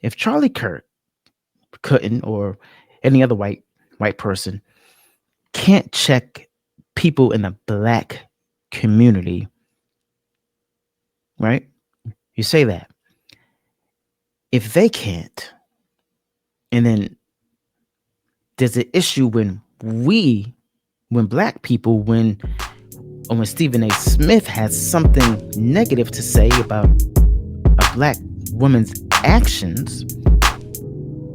If Charlie Kirk couldn't, or any other white person can't check people in the black community, right? You say that. If they can't, and then there's an issue when black people, when Stephen A. Smith has something negative to say about a black woman's actions,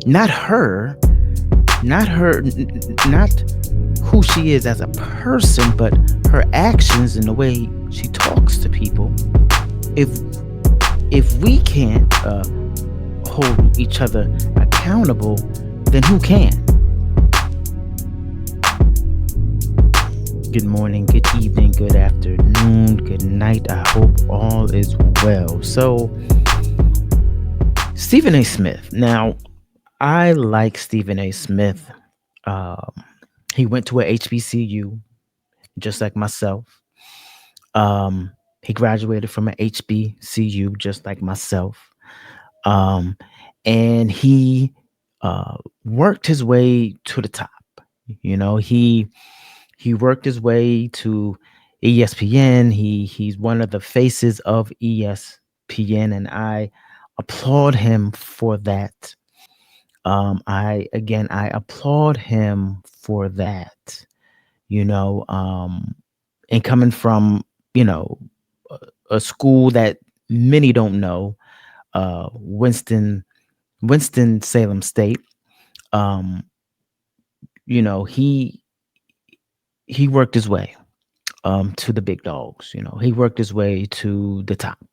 not her, not who she is as a person, but her actions and the way she talks to people. If we can't hold each other accountable, then who can? Good morning, good evening, good afternoon, good night. I hope all is well. So, Stephen A. Smith. Now, I like Stephen A. Smith. Um, he went to a HBCU, just like myself. He graduated from an HBCU, just like myself. Um, and he worked his way to the top. You know, he worked his way to ESPN. He's one of the faces of ESPN, and I applaud him for that. I applaud him for that. You know, and coming from, you know, a school that many don't know, Winston Salem State. Um, you know, he worked his way to the big dogs. You know, he worked his way to the top.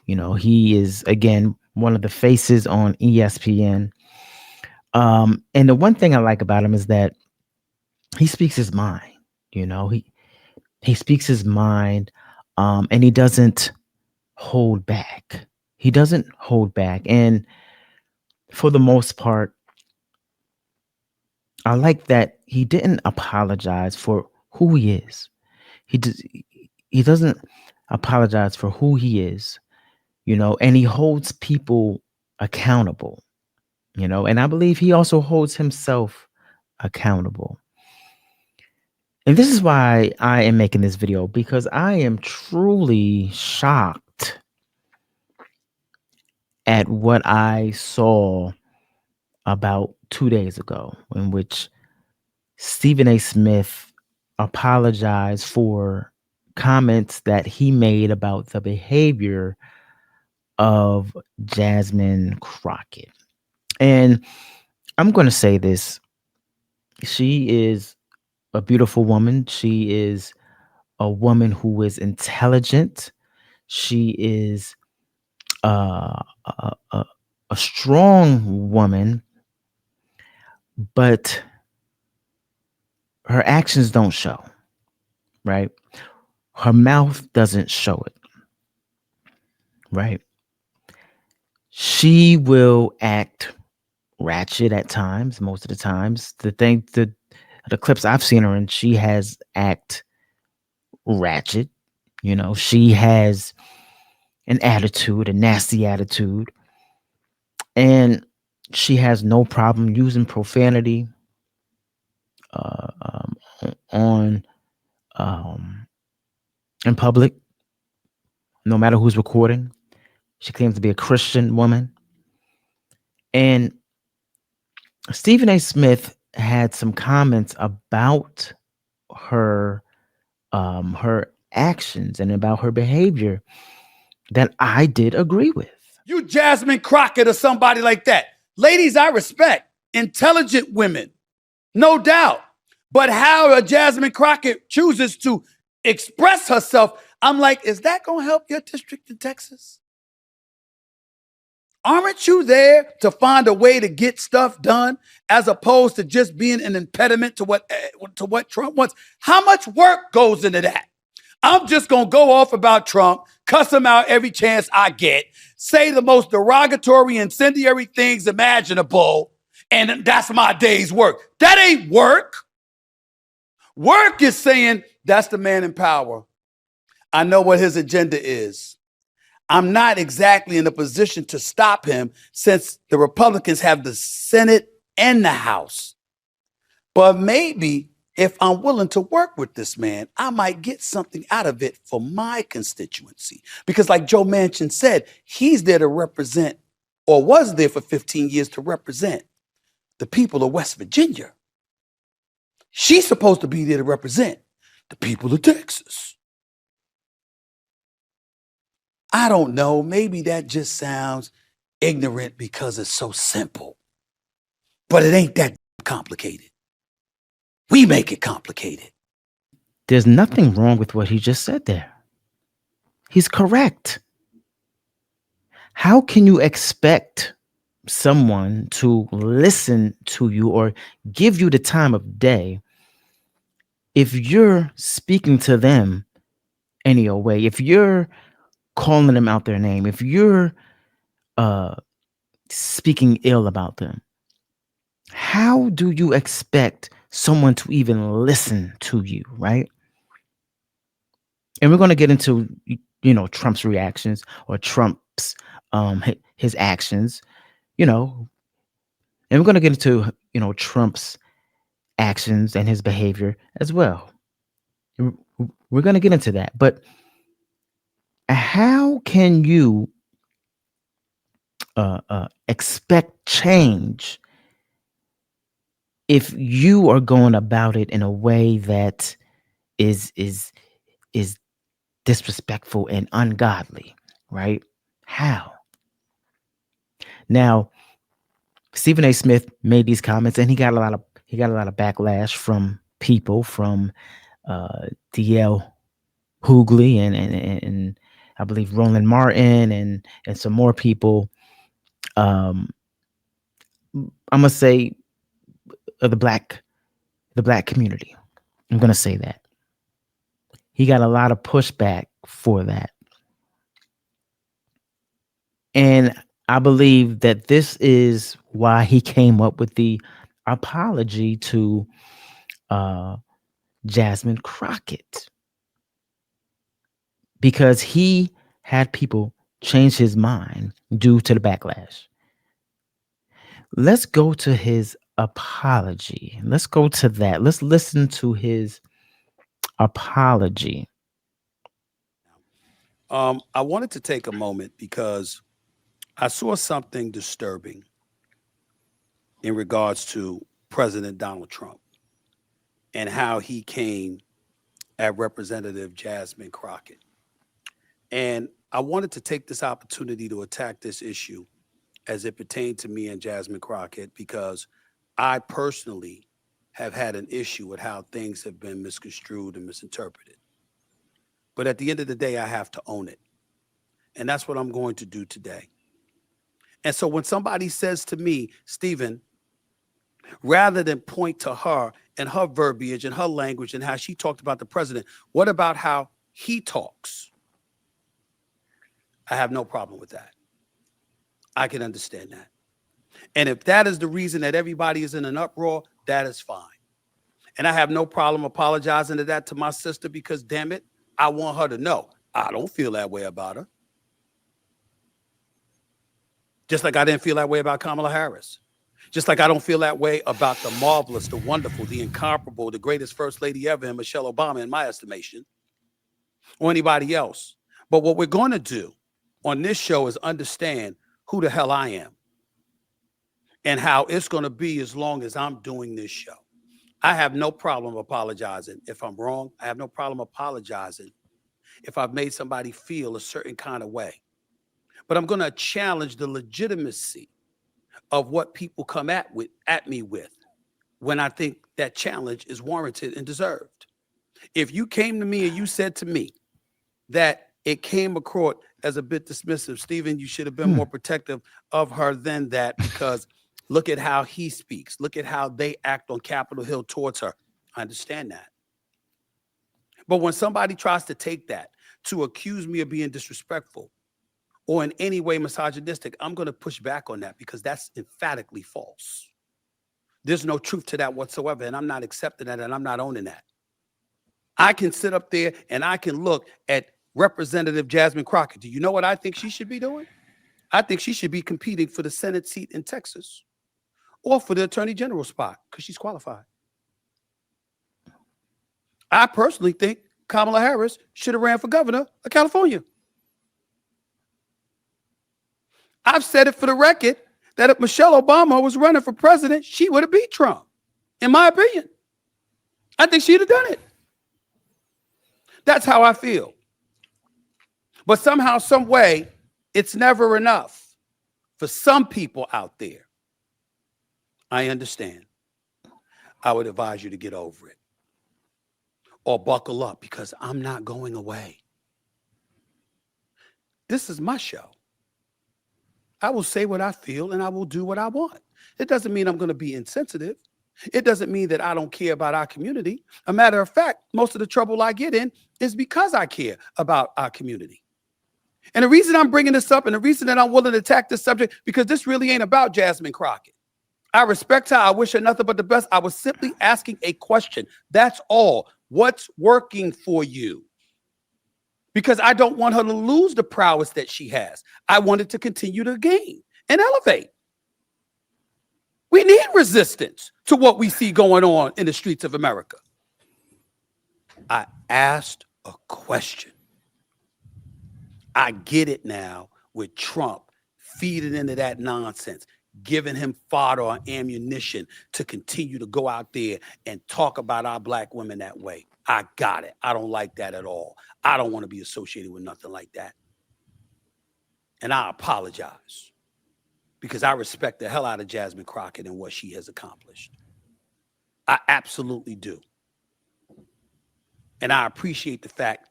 You know, he is again one of the faces on ESPN. And the one thing I like about him is that he speaks his mind. You know, he speaks his mind, and he doesn't hold back. He doesn't hold back, and for the most part, I like that he didn't apologize for who he is. He does. He doesn't apologize for who he is, you know, and he holds people accountable, you know, and I believe he also holds himself accountable. And this is why I am making this video, because I am truly shocked at what I saw about 2 days ago, in which Stephen A. Smith apologized for comments that he made about the behavior of Jasmine Crocket. And I'm going to say this. She is a beautiful woman. She is a woman who is intelligent. She is a strong woman, but her actions don't show, right? Her mouth doesn't show it, right? She will act ratchet at times, most of the times. The clips I've seen her in, she has act ratchet. You know, she has an attitude, a nasty attitude, and she has no problem using profanity uh, um, on in public, no matter who's recording. She claims to be a Christian woman, and Stephen A. Smith had some comments about her her actions and about her behavior that I did agree with. You Jasmine Crocket or somebody like that. Ladies, I respect. Intelligent women, no doubt. But how a Jasmine Crocket chooses to express herself, I'm like, is that going to help your district in Texas? Aren't you there to find a way to get stuff done as opposed to just being an impediment to what Trump wants? How much work goes into that? I'm just going to go off about Trump, cuss him out every chance I get, say the most derogatory, incendiary things imaginable, and that's my day's work. That ain't work. Work is saying, that's the man in power. I know what his agenda is. I'm not exactly in a position to stop him since the Republicans have the Senate and the House. But maybe if I'm willing to work with this man, I might get something out of it for my constituency. Because, like Joe Manchin said, he's there to represent, or was there for 15 years to represent, the people of West Virginia. She's supposed to be there to represent the people of Texas. I don't know. Maybe that just sounds ignorant because it's so simple. But it ain't that complicated. We make it complicated. There's nothing wrong with what he just said there. He's correct. How can you expect someone to listen to you or give you the time of day if you're speaking to them any old way, if you're calling them out their name, if you're uh, speaking ill about them? How do you expect someone to even listen to you, right? And we're going to get into Trump's reactions or Trump's his actions, you know, and we're going to get into Trump's actions and his behavior as well. We're going to get into that, but how can you expect change if you are going about it in a way that is disrespectful and ungodly, right? How? Now, Stephen A. Smith made these comments, and he got a lot of backlash from people, from DL Hughley and I believe Roland Martin and some more people. Um, I'm gonna say the black community. I'm gonna say that he got a lot of pushback for that, and I believe that this is why he came up with the apology to uh, Jasmine Crocket, because he had people change his mind due to the backlash. Let's go to his apology. Let's go to that. Let's listen to his apology. I wanted to take a moment because I saw something disturbing in regards to President Donald Trump and how he came at Representative Jasmine Crocket. And I wanted to take this opportunity to attack this issue as it pertained to me and Jasmine Crockett because I personally have had an issue with how things have been misconstrued and misinterpreted. But at the end of the day, I have to own it. And that's what I'm going to do today. And so when somebody says to me, Stephen, rather than point to her and her verbiage and her language and how she talked about the president, what about how he talks? I have no problem with that. I can understand that. And if that is the reason that everybody is in an uproar, that is fine. And I have no problem apologizing to that to my sister because, damn it, I want her to know I don't feel that way about her. Just like I didn't feel that way about Kamala Harris. Just like I don't feel that way about the marvelous, the wonderful, the incomparable, the greatest first lady ever, and Michelle Obama, in my estimation, or anybody else. But what we're going to do on this show is understand who the hell I am and how it's going to be as long as I'm doing this show. I have no problem apologizing if I'm wrong. I have no problem apologizing if I've made somebody feel a certain kind of way. But I'm going to challenge the legitimacy of what people come at me with when I think that challenge is warranted and deserved. If you came to me and you said to me that it came across as a bit dismissive, Stephen, you should have been more protective of her than that because look at how he speaks. Look at how they act on Capitol Hill towards her. I understand that. But when somebody tries to take that to accuse me of being disrespectful or in any way misogynistic, I'm going to push back on that because that's emphatically false. There's no truth to that whatsoever, and I'm not accepting that, and I'm not owning that. I can sit up there and I can look at Representative Jasmine Crocket. Do you know what I think she should be doing? I think she should be competing for the Senate seat in Texas or for the Attorney General spot because she's qualified. I personally think Kamala Harris should have ran for governor of California. I've said it for the record that if Michelle Obama was running for president, she would have beat Trump, in my opinion. I think she'd have done it. That's how I feel. But somehow, some way, it's never enough for some people out there. I understand. I would advise you to get over it or buckle up because I'm not going away. This is my show. I will say what I feel and I will do what I want. It doesn't mean I'm going to be insensitive. It doesn't mean that I don't care about our community. A matter of fact, most of the trouble I get in is because I care about our community. And the reason I'm bringing this up and the reason that I'm willing to attack this subject, because this really ain't about Jasmine Crocket. I respect her. I wish her nothing but the best. I was simply asking a question. That's all. What's working for you? Because I don't want her to lose the prowess that she has. I want it to continue to gain and elevate. We need resistance to what we see going on in the streets of America. I asked a question. I get it now with Trump feeding into that nonsense, giving him fodder or ammunition to continue to go out there and talk about our black women that way. I got it. I don't like that at all. I don't want to be associated with nothing like that. And I apologize because I respect the hell out of Jasmine Crocket and what she has accomplished. I absolutely do. And I appreciate the fact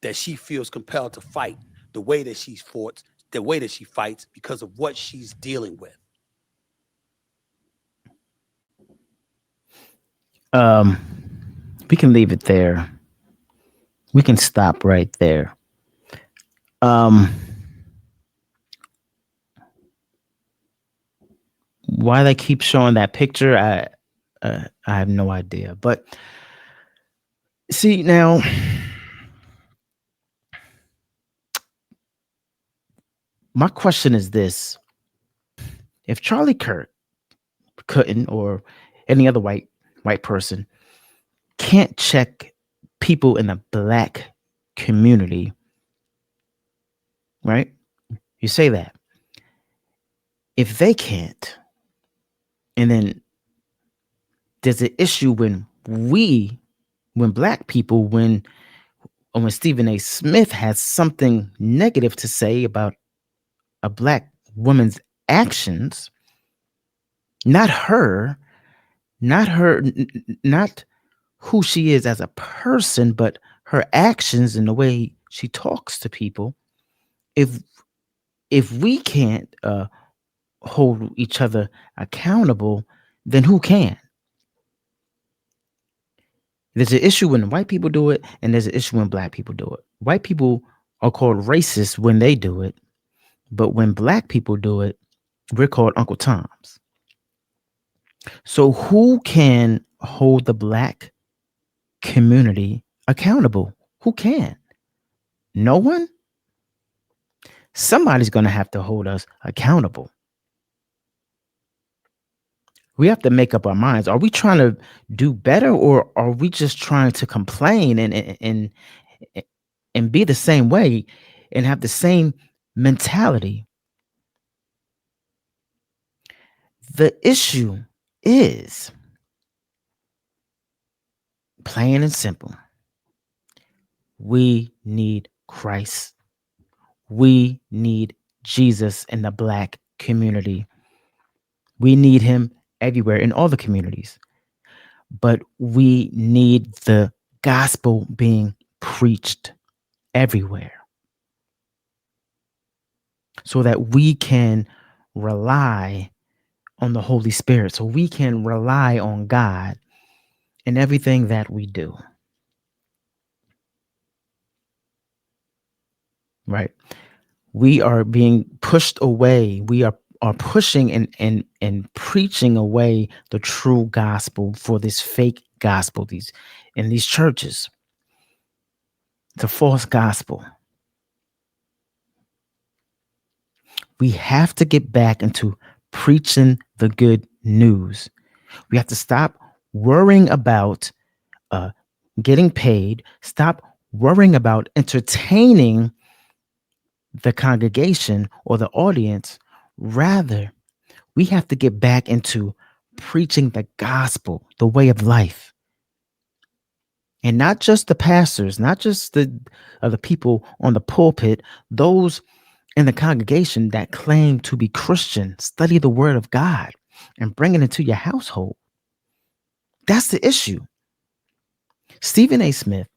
that she feels compelled to fight the way that she's fought, the way that she fights because of what she's dealing with. Um, we can leave it there. We can stop right there. Um, why they keep showing that picture, I have no idea. But see now, my question is this: if Charlie Kirk couldn't, or any other white person can't check people in the black community, right? You say that. If they can't, and then there's an issue when black people, when Stephen A. Smith has something negative to say about a black woman's actions, not her, not who she is as a person, but her actions and the way she talks to people. If we can't hold each other accountable, then who can? There's an issue when white people do it, and there's an issue when black people do it. White people are called racist when they do it, but when black people do it, we're called Uncle Toms. So who can hold the black community accountable? Who can? No one? Somebody's going to have to hold us accountable. We have to make up our minds. Are we trying to do better, or are we just trying to complain and be the same way and have the same mentality? The issue is plain and simple. We need Christ. We need Jesus in the black community. We need him everywhere in all the communities. But we need the gospel being preached everywhere so that we can rely on the Holy Spirit, so we can rely on God in everything that we do. Right? We are being pushed away. We are pushing and preaching away the true gospel for this fake gospel, these churches. the false gospel. We have to get back into preaching the good news. We have to stop worrying about uh, getting paid, stop worrying about entertaining the congregation or the audience. Rather, we have to get back into preaching the gospel, the way of life. And not just the pastors, not just the people on the pulpit, those in the congregation that claim to be Christian, study the word of God and bring it into your household. That's the issue. Stephen A. Smith,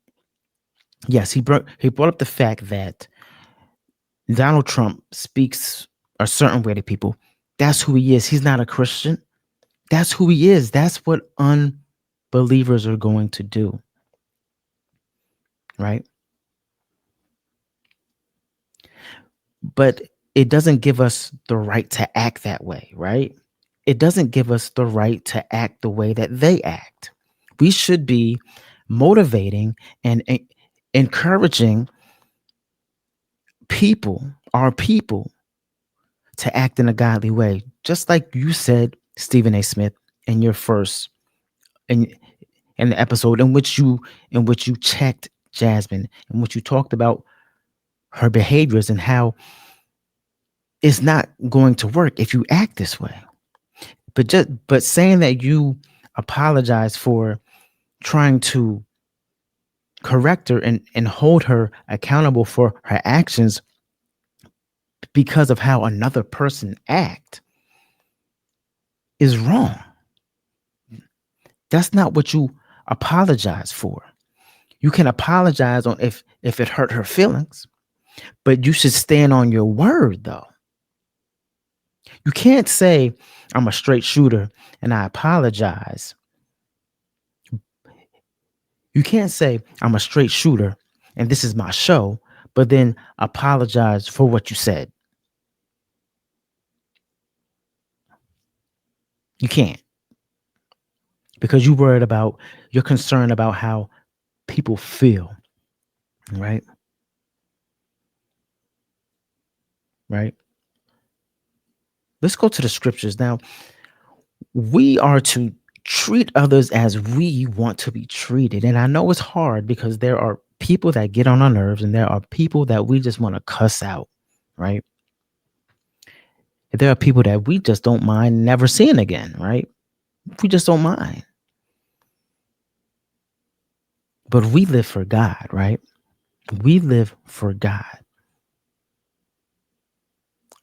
yes, he brought up the fact that Donald Trump speaks a certain way to people. That's who he is. He's not a Christian. That's who he is. That's what unbelievers are going to do, right? But it doesn't give us the right to act that way, right? It doesn't give us the right to act the way that they act. We should be motivating and encouraging our people, to act in a godly way. Just like you said, Stephen A. Smith, in your first in in the episode in which you checked Jasmine, in which you talked about her behaviors and how it's not going to work if you act this way. But saying that you apologize for trying to correct her and hold her accountable for her actions because of how another person act is wrong. That's not what you apologize for. You can apologize on if it hurt her feelings, but you should stand on your word though. You can't say I'm a straight shooter and I apologize. You can't say I'm a straight shooter and this is my show, but then apologize for what you said. You can't, because you're concerned about how people feel, right? Right? Let's go to the scriptures now. We are to treat others as we want to be treated. And I know it's hard because there are people that get on our nerves and there are people that we just want to cuss out, right? There are people that we just don't mind never seeing again, right? We just don't mind. But we live for God, right? We live for God.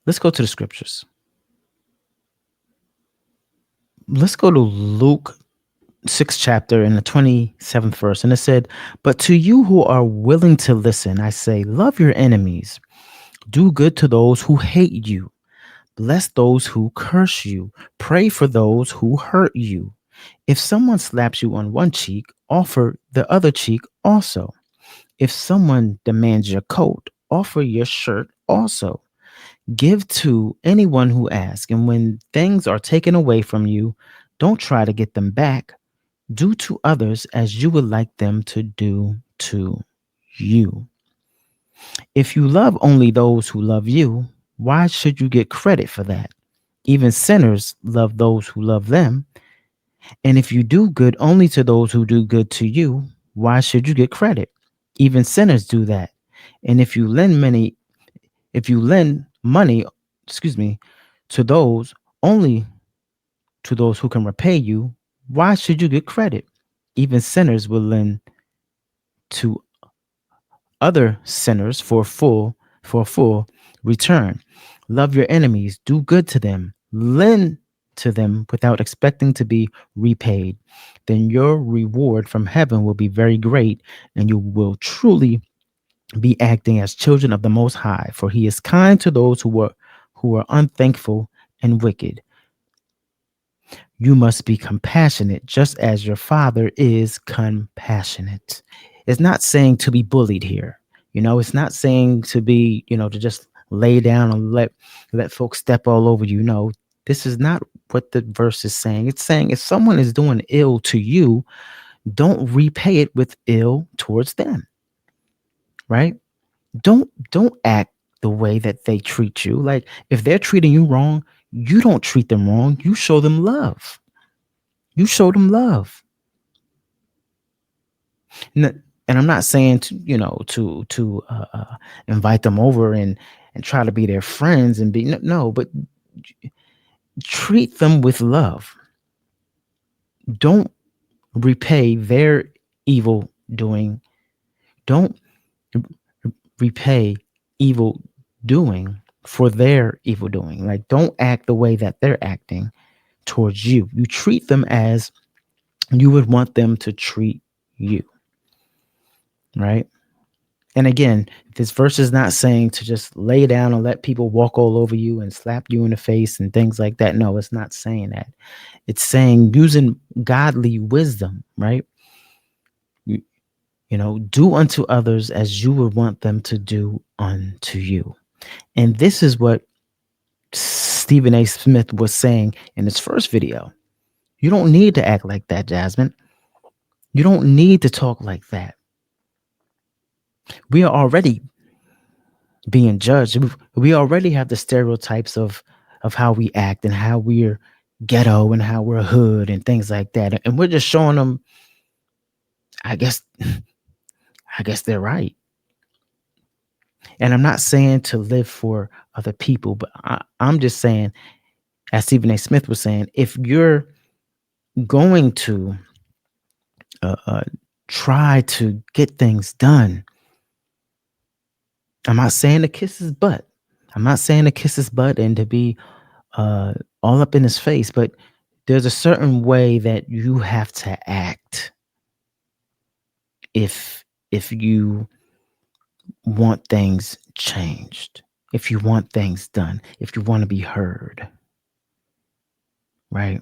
Let's go to the scriptures. Let's go to Luke 6th chapter in the 27th verse. And it said, "But to you who are willing to listen, I say, love your enemies, do good to those who hate you, bless those who curse you, pray for those who hurt you. If someone slaps you on one cheek, offer the other cheek also. If someone demands your coat, offer your shirt also. Give to anyone who asks, and when things are taken away from you, don't try to get them back. Do to others as you would like them to do to you. If you love only those who love you, why should you get credit for that? Even sinners love those who love them. And if you do good only to those who do good to you, why should you get credit? Even sinners do that. And if you lend money, excuse me, to those only to those who can repay you, why should you get credit? Even sinners will lend to other sinners for a full return. Love your enemies, do good to them, lend to them without expecting to be repaid. Then your reward from heaven will be very great, and you will truly be acting as children of the Most High, for He is kind to those who are unthankful and wicked. You must be compassionate, just as your Father is compassionate. It's not saying to be bullied here. It's not saying to be, to just lay down and let folks step all over you. No, this is not what the verse is saying. It's saying if someone is doing ill to you, don't repay it with ill towards them. right? Don't act the way that they treat you. Like if they're treating you wrong, you don't treat them wrong. You show them love. You show them love. And I'm not saying to invite them over and try to be their friends and be no, but treat them with love. Don't repay their evil doing. Don't repay evil doing for their evil doing. Like don't act the way that they're acting towards you. You treat them as you would want them to treat you, right? And again, this verse is not saying to just lay down and let people walk all over you and slap you in the face and things like that. No, it's not saying that. It's saying using godly wisdom, right? You, do unto others as you would want them to do unto you. And this is what Stephen A. Smith was saying in his first video. You don't need to act like that, Jasmine. You don't need to talk like that. We are already being judged. We already have the stereotypes of how we act and how we're ghetto and how we're hood and things like that. And we're just showing them, I guess they're right. And I'm not saying to live for other people, but I'm just saying, as Stephen A. Smith was saying, if you're going to try to get things done, I'm not saying to kiss his butt. I'm not saying to kiss his butt and to be all up in his face, but there's a certain way that you have to act if you want things changed, if you want things done, if you want to be heard, right?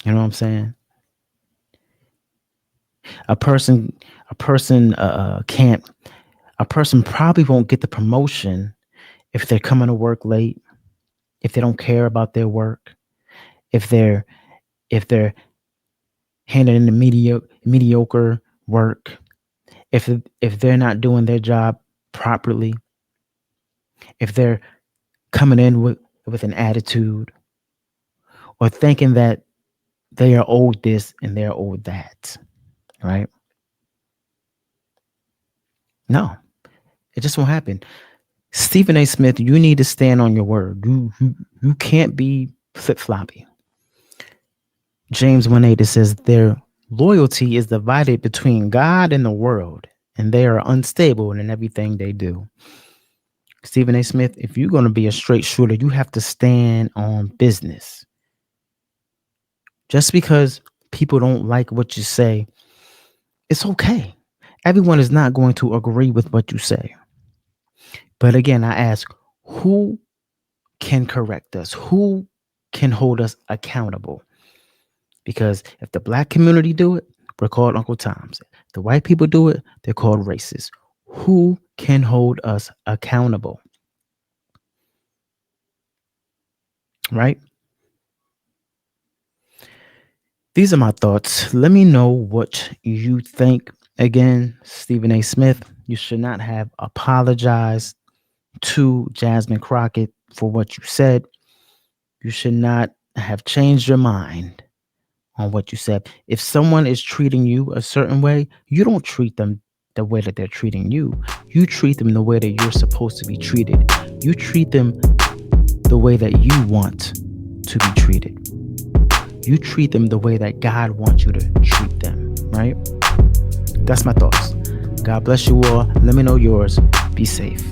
You know what I'm saying? A person can't. A person probably won't get the promotion if they're coming to work late, if they don't care about their work, if they're handing in the mediocre work, if they're not doing their job properly, if they're coming in with an attitude or thinking that they are owed this and they're owed that, right? No, it just won't happen. Stephen A. Smith, you need to stand on your word. You can't be flip floppy. James 1:8 says their loyalty is divided between God and the world, and they are unstable in everything they do. Stephen A. Smith, if you're going to be a straight shooter, you have to stand on business. Just because people don't like what you say, it's okay. Everyone is not going to agree with what you say. But again, I ask, who can correct us? Who can hold us accountable? Because if the black community do it, we're called Uncle Toms. If the white people do it, they're called racist. Who can hold us accountable? Right? These are my thoughts. Let me know what you think. Again, Stephen A. Smith, you should not have apologized to Jasmine Crocket for what you said. You should not have changed your mind on what you said. If someone is treating you a certain way, you don't treat them the way that they're treating you. You treat them the way that you're supposed to be treated. You treat them the way that you want to be treated. You treat them the way that God wants you to treat them, right? That's my thoughts. God bless you all. Let me know yours. Be safe.